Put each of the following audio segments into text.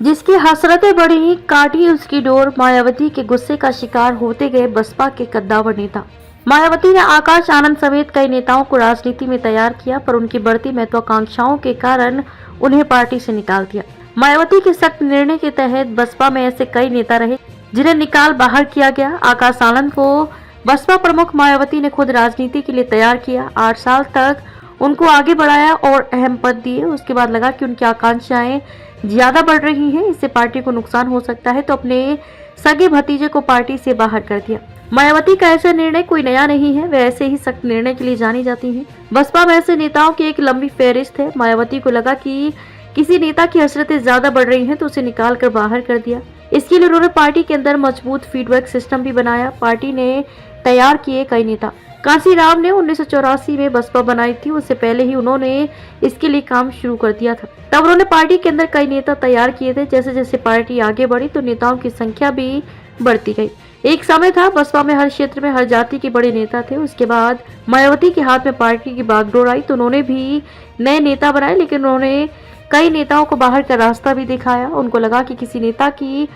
जिसकी हसरतें बढ़ी, काटी उसकी डोर, मायावती के गुस्से का शिकार होते गए बसपा के कद्दावर नेता। मायावती ने आकाश आनंद समेत कई नेताओं को राजनीति में तैयार किया, पर उनकी बढ़ती महत्वाकांक्षाओं के कारण उन्हें पार्टी से निकाल दिया। मायावती के सख्त निर्णय के तहत बसपा में ऐसे कई नेता रहे जिन्हें निकाल बाहर किया गया। आकाश आनंद को बसपा प्रमुख मायावती ने खुद राजनीति के लिए तैयार किया, 8 साल तक उनको आगे बढ़ाया और अहम पद दिए। उसके बाद लगा कि उनकी आकांक्षाएं ज्यादा बढ़ रही हैं, इससे पार्टी को नुकसान हो सकता है, तो अपने सगे भतीजे को पार्टी से बाहर कर दिया। मायावती का ऐसा निर्णय कोई नया नहीं है, वे ऐसे ही सख्त निर्णय के लिए जानी जाती हैं। बसपा में ऐसे नेताओं की एक लंबी फहरिस्त है। मायावती को लगा कि किसी नेता की हसरतें ज्यादा बढ़ रही हैं, तो उसे निकाल कर बाहर कर दिया। इसके लिए उन्होंने पार्टी के अंदर मजबूत फीडबैक सिस्टम भी बनाया। पार्टी ने तैयार किए कई नेता। कांशीराम ने 1984 में बसपा बनाई थी, उससे पहले ही उन्होंने इसके लिए काम शुरू कर दिया था। तब उन्होंने पार्टी के अंदर कई नेता तैयार किए थे। जैसे जैसे पार्टी आगे बढ़ी तो नेताओं की संख्या भी बढ़ती गई। एक समय था बसपा में हर क्षेत्र में हर जाति के बड़े नेता थे। उसके बाद मायावती के हाथ में पार्टी की बागडोर आई तो उन्होंने भी नए नेता बनाए, लेकिन उन्होंने कई नेताओं को बाहर का रास्ता भी दिखाया। उनको लगा कि किसी नेता की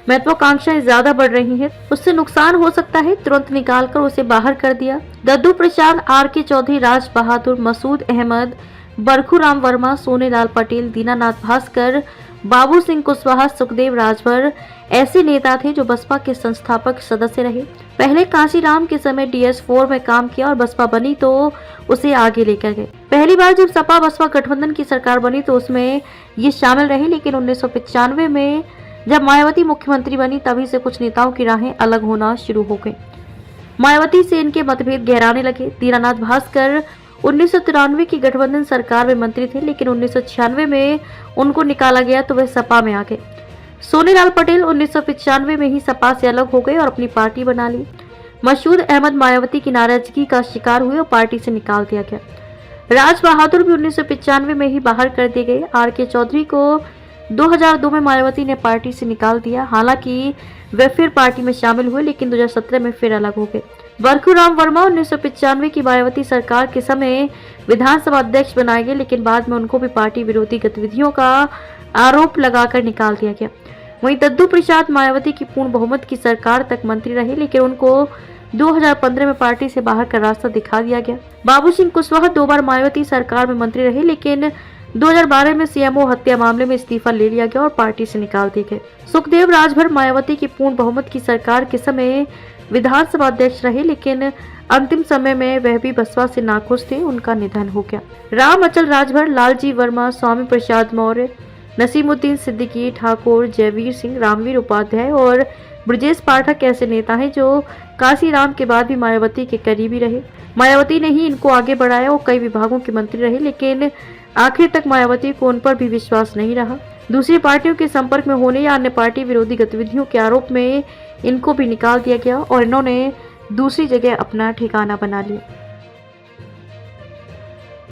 महत्वाकांक्षाएं ज्यादा बढ़ रही हैं, उससे नुकसान हो सकता है, तुरंत निकालकर उसे बाहर कर दिया। दद्दू प्रसाद, आर.के. चौधरी, राज बहादुर, मसूद अहमद, बरखूराम वर्मा, सोनेलाल पटेल, दीनानाथ भास्कर, बाबू सिंह कुशवाहा, सुखदेव राजभर ऐसे नेता थे जो बसपा के संस्थापक सदस्य रहे। पहले कांशीराम के समय DS4 में काम किया और बसपा बनी तो उसे आगे लेकर गए। पहली बार जब सपा बसपा गठबंधन की सरकार बनी तो उसमें ये शामिल रहे, लेकिन 1995 में जब मायावती मुख्यमंत्री बनी तभी से कुछ नेताओं की राहें अलग होना शुरू हो गई। मायावती से इनके मतभेद गहराने लगे। दीनानाथ भास्कर 1993 की गठबंधन सरकार में मंत्री थे, लेकिन 1996 में उनको निकाला गया तो वे सपा में आ गए। सोनेलाल पटेल 1995 में ही सपा से अलग हो गए और अपनी पार्टी बना ली। मसूद अहमद मायावती की नाराजगी का शिकार हुए और पार्टी से निकाल दिया गया। राज बहादुर भी 1995 में ही बाहर कर दिए गए। R.के. चौधरी को 2002 में मायावती ने पार्टी से निकाल दिया। हालांकि वे फिर पार्टी में शामिल हुए, लेकिन 2017 में फिर अलग हो गए। बरखूराम वर्मा 1995 की मायावती सरकार के समय विधानसभा अध्यक्ष बनाए गए, लेकिन बाद में उनको भी पार्टी विरोधी गतिविधियों का आरोप लगाकर निकाल दिया गया। वहीं दद्दू प्रसाद मायावती की पूर्ण बहुमत की सरकार तक मंत्री रहे, लेकिन उनको 2015 में पार्टी से बाहर का रास्ता दिखा दिया गया। बाबू सिंह कुशवाहा 2 बार मायावती सरकार में मंत्री रहे, लेकिन 2012 में CMO हत्या मामले में इस्तीफा ले लिया गया और पार्टी से निकाल दिए गए। सुखदेव राजभर मायावती की पूर्ण बहुमत की सरकार के समय विधानसभा अध्यक्ष रहे, लेकिन अंतिम समय में वह भी बसपा से नाखुश थे, उनका निधन हो गया। राम अचल राजभर, लालजी वर्मा, स्वामी प्रसाद मौर्य, नसीमुद्दीन सिद्दीकी ठाकुर, जयवीर सिंह, रामवीर उपाध्याय और ब्रजेश पाठक ऐसे नेता हैं जो कांशीराम के बाद भी मायावती के करीबी रहे। मायावती ने ही इनको आगे बढ़ाया और कई विभागों के मंत्री रहे, लेकिन आखिर तक मायावती को उन पर भी विश्वास नहीं रहा। दूसरी पार्टियों के संपर्क में होने या अन्य पार्टी विरोधी गतिविधियों के आरोप में इनको भी निकाल दिया गया और इन्होंने दूसरी जगह अपना ठिकाना बना लिया।